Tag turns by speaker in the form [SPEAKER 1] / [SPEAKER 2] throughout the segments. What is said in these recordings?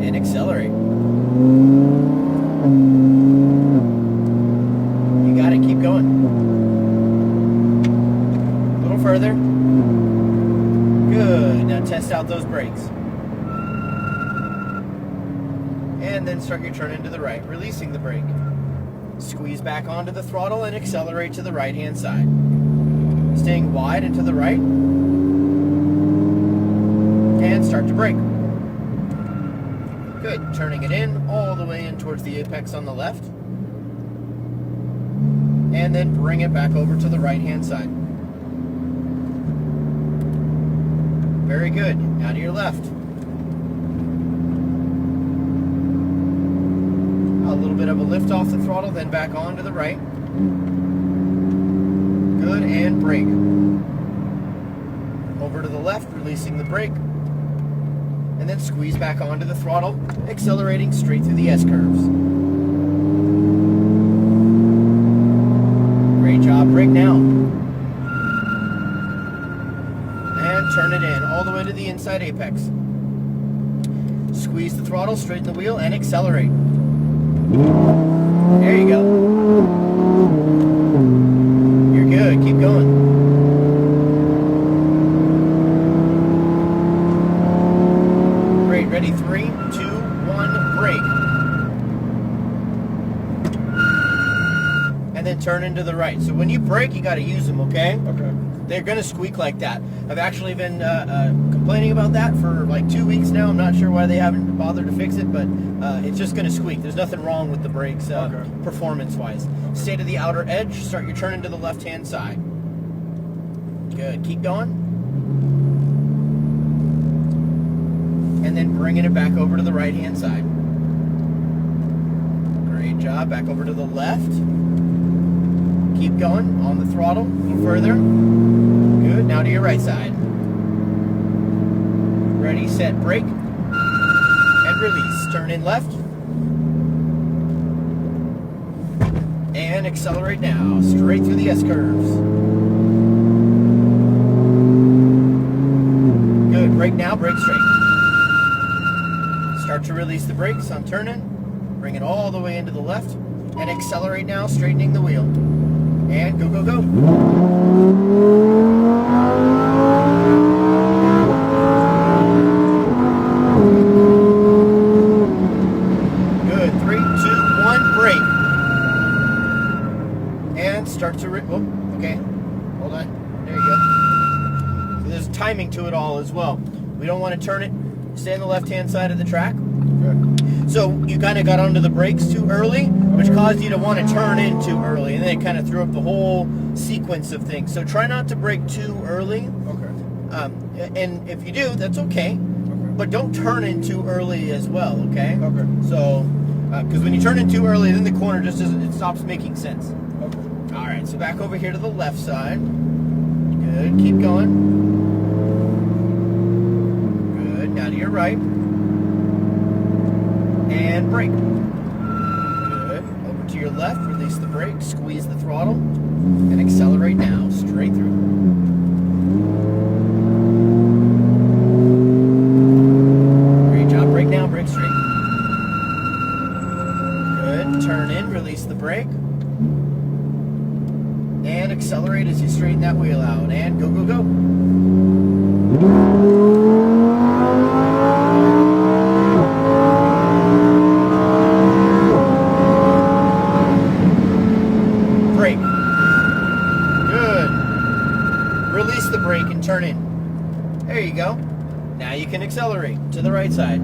[SPEAKER 1] and accelerate. You got it, keep going. A little further. Good, now test out those brakes. And then start your turn into the right, releasing the brake. Squeeze back onto the throttle and accelerate to the right-hand side. Staying wide and to the right. And start to brake. Good, turning it in, all the way in towards the apex on the left. And then bring it back over to the right-hand side. Very good, now to your left. A little bit of a lift off the throttle, then back on to the right. Good, and brake. Over to the left, releasing the brake. And then squeeze back onto the throttle, accelerating straight through the S-curves. Great job, brake now. And turn it in, all the way to the inside apex. Squeeze the throttle, straighten the wheel, and accelerate. There you go. You're good, keep going. Great, ready, 3, 2, 1, brake. And then turn into the right. So when you brake, you gotta use them, okay?
[SPEAKER 2] Okay.
[SPEAKER 1] They're gonna squeak like that. I've actually been complaining about that for like 2 weeks now. I'm not sure why they haven't bothered to fix it, but it's just gonna squeak. There's nothing wrong with the brakes performance-wise. Stay to the outer edge, start your turn into the left-hand side. Good, keep going. And then bringing it back over to the right-hand side. Great job, back over to the left. Keep going on the throttle, a little further. Good, now to your right side. Ready, set, brake. And release, turn in left. And accelerate now, straight through the S-curves. Good, brake now, brake straight. Start to release the brakes on turning. Bring it all the way into the left. And accelerate now, straightening the wheel. And go, go, go. Good, 3, 2, 1, brake. And start to, okay, hold on, there you go. So there's timing to it all as well. We don't want to turn it, stay on the left-hand side of the track.
[SPEAKER 2] Okay.
[SPEAKER 1] So you kind of got onto the brakes too early, which caused you to want to turn in too early, and then it kind of threw up the whole sequence of things. So try not to brake too early.
[SPEAKER 2] Okay.
[SPEAKER 1] And if you do, that's okay. But don't turn in too early as well, okay?
[SPEAKER 2] Okay.
[SPEAKER 1] So, because when you turn in too early, then the corner just doesn't, it stops making sense.
[SPEAKER 2] Okay.
[SPEAKER 1] All right, so back over here to the left side. Good, keep going. Good, now to your right. And brake. Good. Over to your left, release the brake, squeeze the throttle, and accelerate now, straight through. Great job, brake now, brake straight. Good, turn in, release the brake. And accelerate as you straighten that wheel out, and go, go, go. Turn in. There you go. Now you can accelerate to the right side.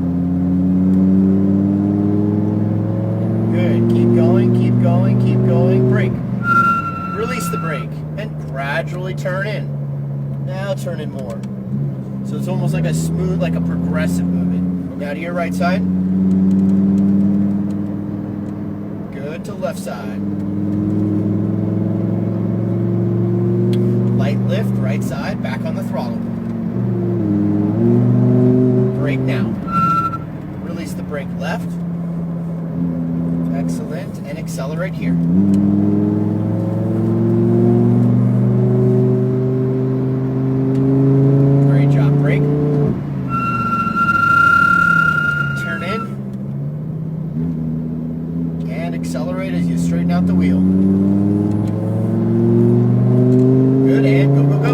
[SPEAKER 1] Good. Keep going, keep going, keep going. Brake. Release the brake and gradually turn in. Now turn in more. So it's almost like a smooth, like a progressive movement. Now to your right side. Good, to left side. Light lift, right side, back on the throttle. Brake now. Release the brake left. Excellent, and accelerate here. Great job, brake. out the wheel. Good, and go, go, go.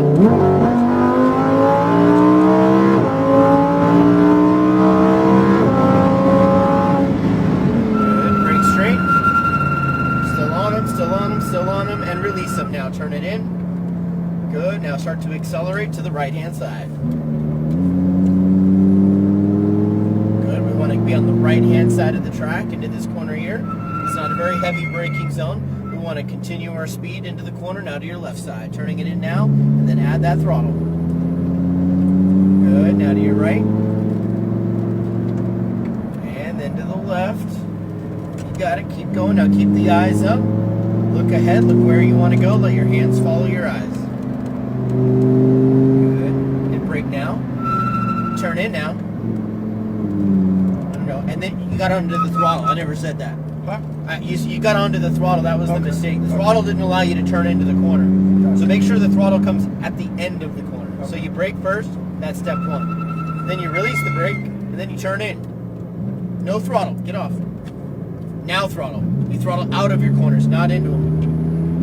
[SPEAKER 1] Good, brake straight. Still on them, still on them, still on them, and release them now. Turn it in. Good, now start to accelerate to the right-hand side. Good, we want to be on the right-hand side of the track into this corner here. It's not a very heavy braking zone. We want to continue our speed into the corner, now to your left side. Turning it in now, and then add that throttle. Good, now to your right. And then to the left. You got it, keep going. Now keep the eyes up. Look ahead, look where you want to go. Let your hands follow your eyes. Good, and brake now. Turn in now. No, and then you got onto the throttle. I never said that.
[SPEAKER 2] Huh?
[SPEAKER 1] You got onto the throttle. That was the mistake. The throttle didn't allow you to turn into the corner. So make sure the throttle comes at the end of the corner. So you brake first. That's step one. Then you release the brake, and then you turn in. No throttle. Get off. Now throttle. You throttle out of your corners, not into them.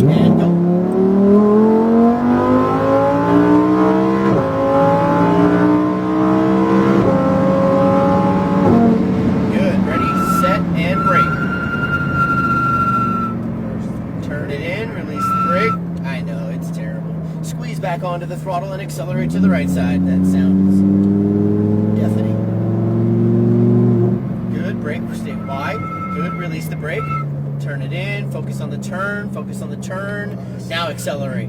[SPEAKER 1] And go. Back onto the throttle and accelerate to the right side. That sound is deafening. Good, brake, stay wide. Good, release the brake. Turn it in, focus on the turn, focus on the turn. Now accelerate.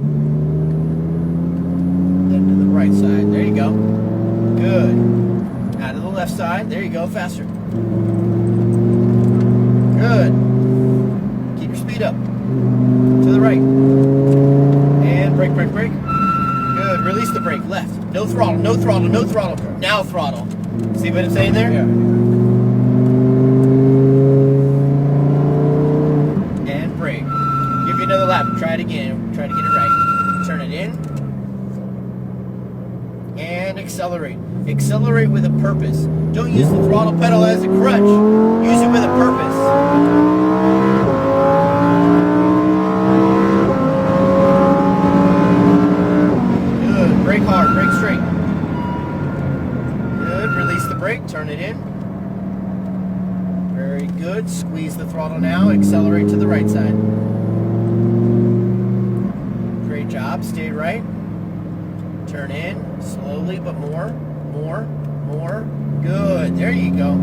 [SPEAKER 1] Then to the right side. There you go. Good. Now to the left side. There you go, faster. Good. Keep your speed up. To the right. And brake, brake, brake. Good. Release the brake. Left. No throttle. No throttle. No throttle. Now throttle. See what I'm saying there?
[SPEAKER 2] Yeah.
[SPEAKER 1] And brake. Give you another lap. Try it again. Try to get it right. Turn it in. And accelerate. Accelerate with a purpose. Don't use the throttle pedal as a crutch. Use it with a purpose. Brake hard, brake straight. Good, release the brake, turn it in. Very good, squeeze the throttle now, accelerate to the right side. Great job, stay right. Turn in, slowly, but more. Good, there you go.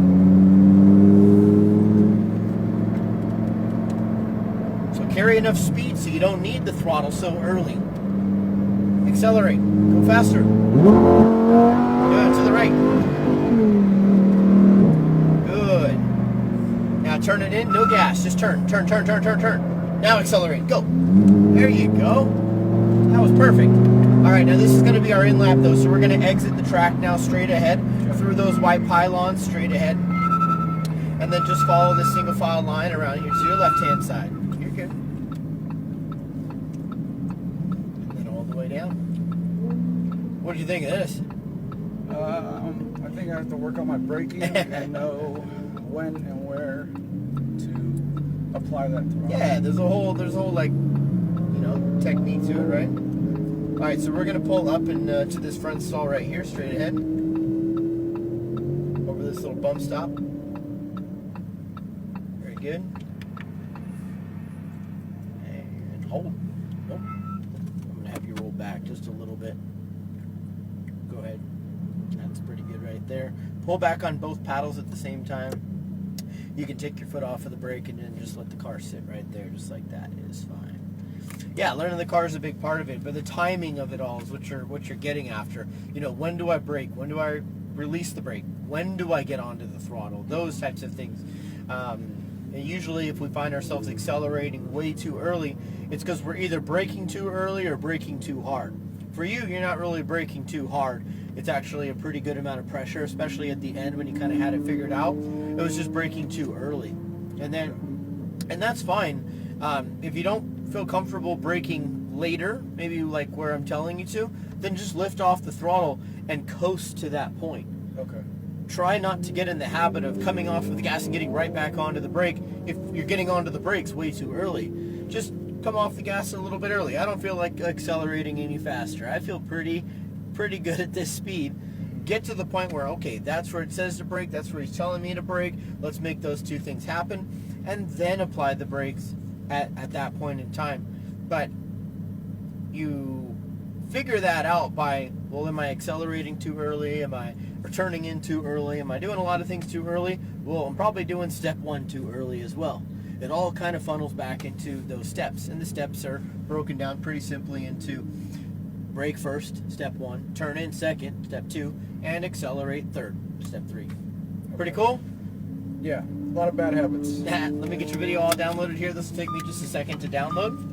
[SPEAKER 1] So carry enough speed so you don't need the throttle so early. Accelerate. Go faster. Good. To the right. Good. Now turn it in. No gas. Just turn. Turn. Now accelerate. Go. There you go. That was perfect. All right. Now this is going to be our in lap though. So we're going to exit the track now straight ahead through those white pylons straight ahead. And then just follow this single file line around here to your left hand side. You're good. Down. What do you think of this?
[SPEAKER 2] I think I have to work on my braking and know when and where to apply that throttle.
[SPEAKER 1] Yeah, there's a whole like, technique to it, right? All right, so we're gonna pull up and to this front stall right here, straight ahead, over this little bump stop. Very good. And hold. Nope. Roll back just a little bit. Go ahead. That's pretty good right there. Pull back on both paddles at the same time. You can take your foot off of the brake and then just let the car sit right there just like that. It is fine. Yeah, learning the car is a big part of it, but the timing of it all is what you're getting after. When do I brake? When do I release the brake? When do I get onto the throttle? Those types of things. And usually if we find ourselves accelerating way too early, it's because we're either braking too early or braking too hard. For you, you're not really braking too hard. It's actually a pretty good amount of pressure, especially at the end when you kind of had it figured out. It was just braking too early. And that's fine. If you don't feel comfortable braking later, maybe like where I'm telling you to, then just lift off the throttle and coast to that point.
[SPEAKER 2] Okay.
[SPEAKER 1] Try not to get in the habit of coming off of the gas and getting right back onto the brake if you're getting onto the brakes way too early. just come off the gas a little bit early. I don't feel like accelerating any faster. I feel pretty good at this speed. Get to the point where, okay, that's where it says to brake, that's where he's telling me to brake. Let's make those two things happen, and then apply the brakes at that point in time. But you figure that out by, well, am I accelerating too early? Am I returning in too early? Am I doing a lot of things too early? Well, I'm probably doing step 1 too early as well. It all kind of funnels back into those steps, and the steps are broken down pretty simply into brake first, step 1, turn in second, step 2, and accelerate third, step 3. Pretty cool?
[SPEAKER 2] Yeah, a lot of bad habits.
[SPEAKER 1] Let me get your video all downloaded here. This will take me just a second to download.